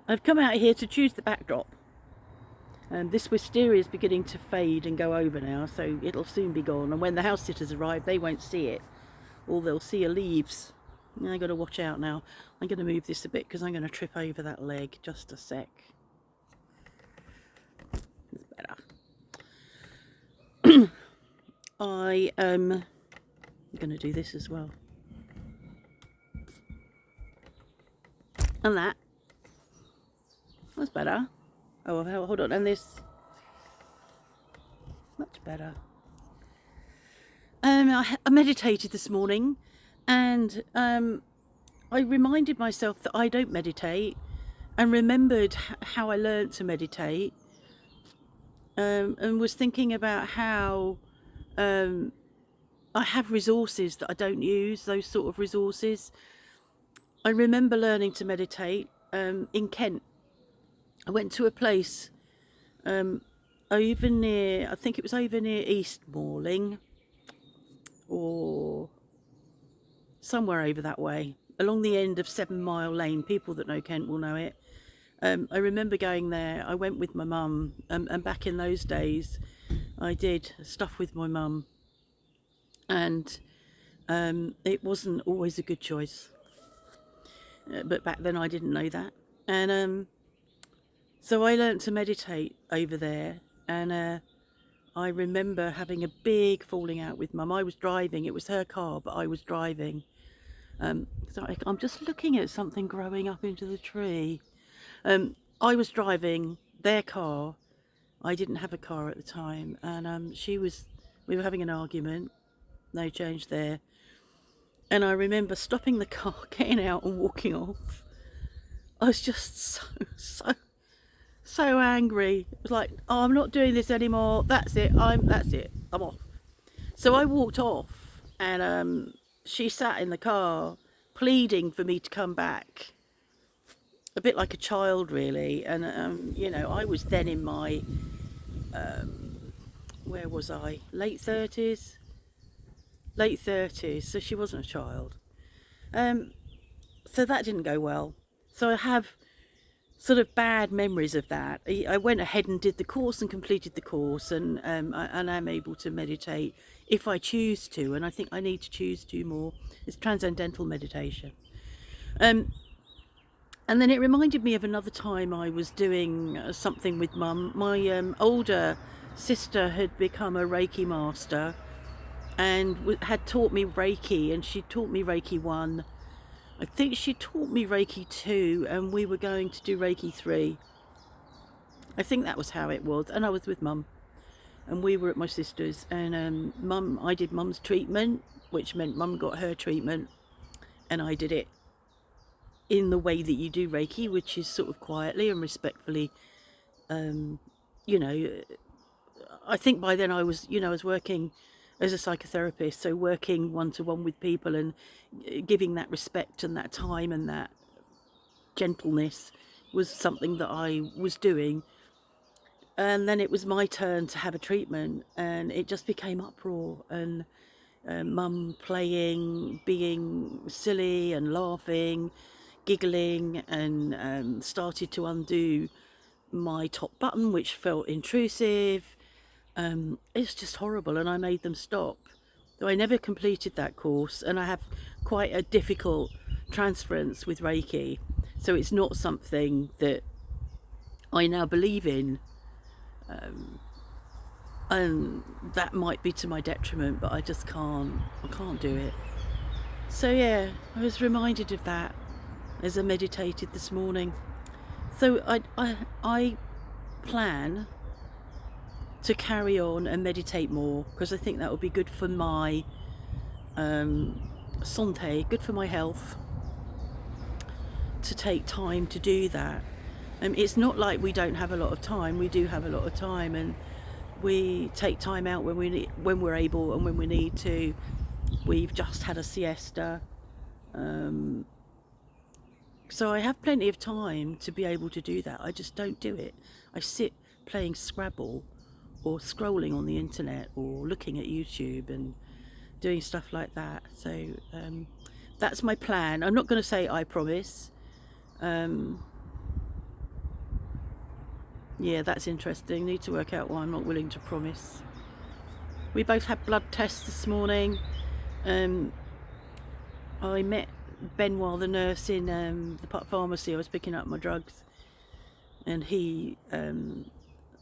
I've come out here to choose the backdrop. And this wisteria is beginning to fade and go over now, so it'll soon be gone. And when the house sitters arrive, they won't see it. All they'll see are leaves. I've got to watch out now. I'm going to move this a bit because I'm going to trip over that leg. Just a sec. It's better. I am going to do this as well. And that's better. Oh, hold on, and this, much better. I meditated this morning, and I reminded myself that I don't meditate, and remembered how I learned to meditate, and was thinking about how I have resources that I don't use, those sort of resources. I remember learning to meditate in Kent. I went to a place over near, I think it was over near Eastmoreling, or somewhere over that way, along the end of 7 Mile Lane. People that know Kent will know it. I remember going there. I went with my mum, and back in those days I did stuff with my mum, and it wasn't always a good choice, but back then I didn't know that. And so I learnt to meditate over there, and I remember having a big falling out with Mum. I was driving, it was her car, but I was driving. So I'm just looking at something growing up into the tree. I was driving their car. I didn't have a car at the time, and we were having an argument. No change there. And I remember stopping the car, getting out and walking off. I was just so angry. It was like, oh, I'm not doing this anymore. That's it. I'm off. So I walked off, and she sat in the car pleading for me to come back, a bit like a child, really. And you know, I was then in my where was I? Late 30s. So she wasn't a child. So that didn't go well. So I have sort of bad memories of that. I went ahead and did the course and completed the course, and I'm able to meditate if I choose to, and I think I need to choose to more. It's Transcendental Meditation. And then it reminded me of another time I was doing something with Mum. My older sister had become a Reiki master and had taught me Reiki, and she taught me Reiki 1. I think she taught me Reiki 2, and we were going to do Reiki 3. I think that was how it was. And I was with Mum, and we were at my sister's, and I did Mum's treatment, which meant Mum got her treatment, and I did it in the way that you do Reiki, which is sort of quietly and respectfully. You know, I think by then I was working as a psychotherapist, so working one-to-one with people and giving that respect and that time and that gentleness was something that I was doing. And then it was my turn to have a treatment, and it just became uproar, and Mum playing, being silly and laughing, giggling, and started to undo my top button, which felt intrusive. It's just horrible, and I made them stop. So I never completed that course, and I have quite a difficult transference with Reiki, so it's not something that I now believe in, and that might be to my detriment, but I just can't do it. So yeah, I was reminded of that as I meditated this morning. So I plan to carry on and meditate more, because I think that would be good for my santé, good for my health, to take time to do that. It's not like we don't have a lot of time. We do have a lot of time, and we take time out when we're able and when we need to. We've just had a siesta, so I have plenty of time to be able to do that. I just don't do it. I sit playing Scrabble, or scrolling on the internet, or looking at YouTube and doing stuff like that. So that's my plan. I'm not going to say I promise, Yeah, that's interesting. Need to work out why I'm not willing to promise. We both had blood tests this morning. I met Benoit, the nurse, in the pharmacy. I was picking up my drugs, and he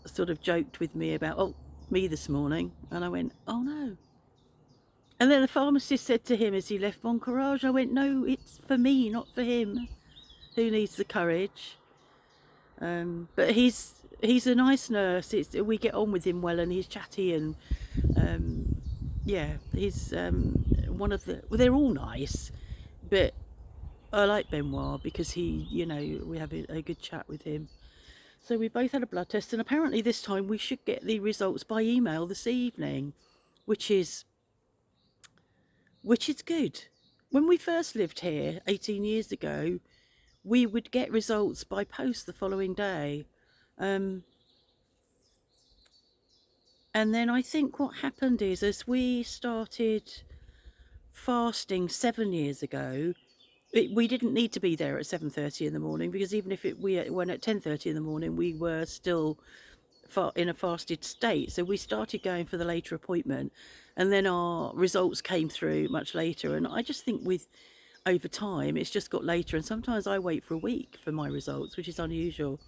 sort of joked with me about, oh, me this morning. And I went, oh no. And then the pharmacist said to him as he left, Bon courage. I went, no, it's for me, not for him. Who needs the courage? But he's a nice nurse. We get on with him well, and he's chatty, and yeah, he's one of the. Well, they're all nice, but I like Benoit because he, we have a good chat with him. So we both had a blood test, and apparently this time we should get the results by email this evening, which is good. When we first lived here 18 years ago, we would get results by post the following day. And then I think what happened is, as we started fasting 7 years ago, we didn't need to be there at 7:30 in the morning, because even if we went at 10:30 in the morning, we were still in a fasted state. So we started going for the later appointment, and then our results came through much later. And I just think over time, it's just got later, and sometimes I wait for a week for my results, which is unusual.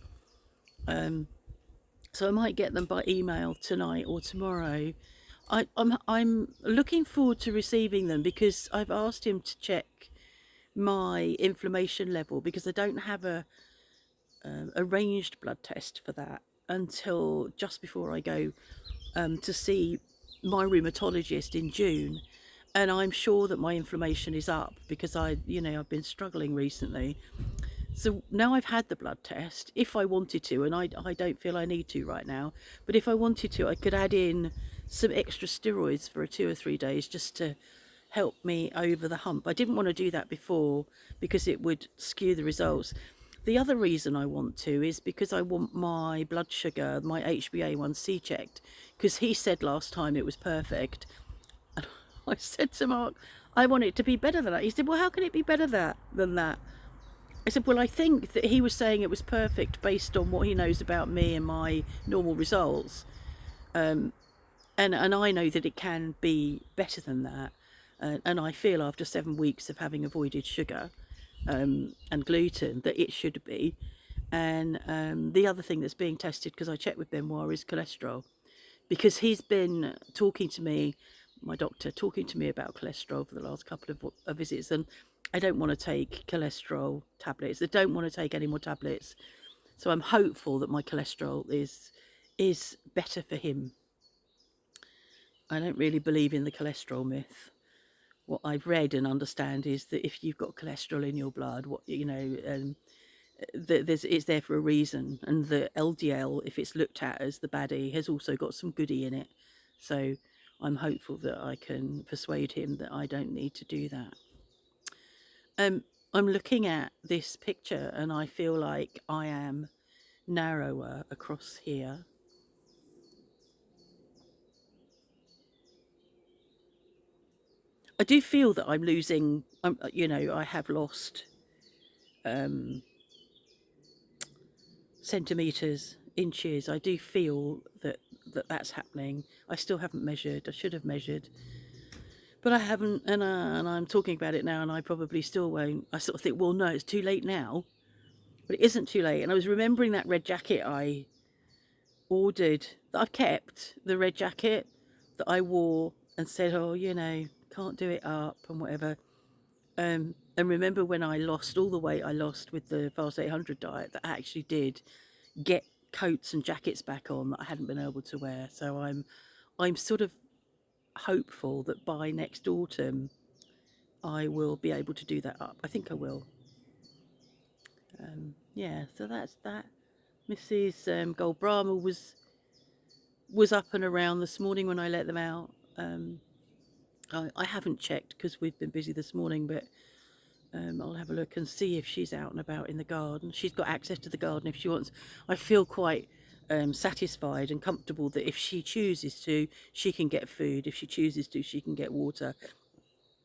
So I might get them by email tonight or tomorrow. I'm looking forward to receiving them, because I've asked him to check my inflammation level, because I don't have a arranged blood test for that until just before I go to see my rheumatologist in June. And I'm sure that my inflammation is up, because I've been struggling recently. So now I've had the blood test, if I wanted to, and I don't feel I need to right now, but if I wanted to, I could add in some extra steroids for 2 or 3 days, just to help me over the hump. I didn't want to do that before, because it would skew the results. The other reason I want to is because I want my blood sugar, my HbA1c, checked, because he said last time it was perfect. And I said to Mark, I want it to be better than that. He said, well, how can it be better than that? I said, well, I think that he was saying it was perfect based on what he knows about me and my normal results. And I know that it can be better than that. And I feel after 7 weeks of having avoided sugar and gluten that it should be. And the other thing that's being tested, because I checked with Benoit, is cholesterol. Because he's been talking to me, my doctor, talking to me about cholesterol for the last couple of visits. And I don't want to take cholesterol tablets. I don't want to take any more tablets. So I'm hopeful that my cholesterol is better for him. I don't really believe in the cholesterol myth. What I've read and understand is that if you've got cholesterol in your blood, it's there for a reason. And the LDL, if it's looked at as the baddie, has also got some goodie in it. So I'm hopeful that I can persuade him that I don't need to do that. I'm looking at this picture and I feel like I am narrower across here. I do feel that I'm losing, I have lost centimetres, inches. I do feel that's happening. I still haven't measured. I should have measured, but I haven't, and I'm talking about it now, and I probably still won't. I sort of think, well, no, it's too late now, but it isn't too late. And I was remembering that red jacket I ordered, that I've kept, the red jacket that I wore and said, oh, can't do it up and whatever. And remember when I lost all the weight I lost with the Fast 800 diet, that I actually did get coats and jackets back on that I hadn't been able to wear. So I'm sort of hopeful that by next autumn I will be able to do that up. I think I will. Yeah, so that's that. Mrs. Gold Brahma was up and around this morning when I let them out. I haven't checked because we've been busy this morning, but I'll have a look and see if she's out and about in the garden. She's got access to the garden if she wants. I feel quite satisfied and comfortable that if she chooses to, she can get food. If she chooses to, she can get water.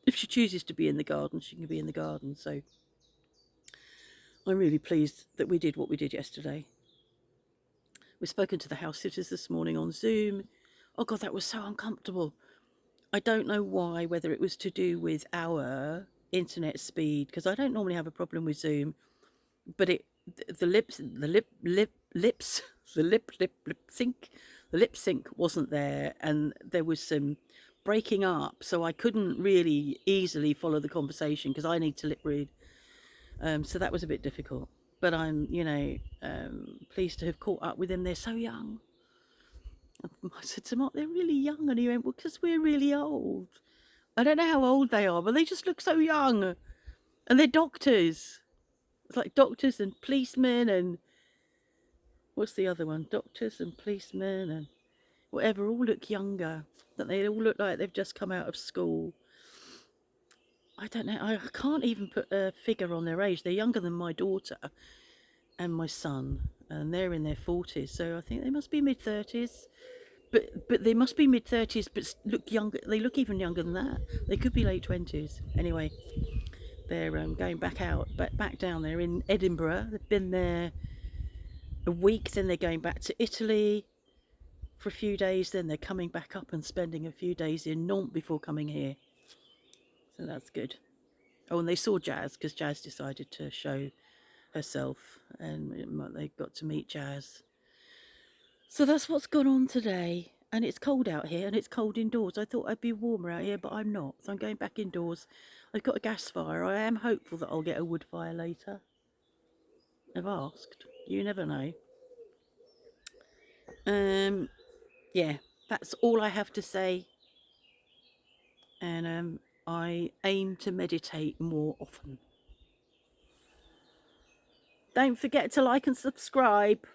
If she chooses to be in the garden, she can be in the garden. So I'm really pleased that we did what we did yesterday. We've spoken to the house sitters this morning on Zoom. Oh God, that was so uncomfortable. I don't know why, whether it was to do with our internet speed, because I don't normally have a problem with Zoom, but the lip sync wasn't there, and there was some breaking up, so I couldn't really easily follow the conversation because I need to lip read. So that was a bit difficult. But I'm, pleased to have caught up with them. They're so young. I said to Mark, they're really young. And he went, well, because we're really old. I don't know how old they are, but they just look so young. And they're doctors. It's like doctors and policemen and what's the other one? Doctors and policemen and whatever, all look younger. That they all look like they've just come out of school. I don't know. I can't even put a figure on their age. They're younger than my daughter and my son, and they're in their 40s. So I think they must be mid-30s. But they must be mid-30s, but look younger. They look even younger than that. They could be late 20s. Anyway, they're going back back down there in Edinburgh. They've been there a week, then they're going back to Italy for a few days, then they're coming back up and spending a few days in Nantes before coming here. So that's good. Oh, and they saw Jazz, because Jazz decided to show herself, and they got to meet Jazz. So that's what's gone on today. And it's cold out here, and it's cold indoors. I thought I'd be warmer out here, but I'm not. So I'm going back indoors. I've got a gas fire. I am hopeful that I'll get a wood fire later. I've asked. You never know. Yeah, that's all I have to say. And I aim to meditate more often. Don't forget to like and subscribe.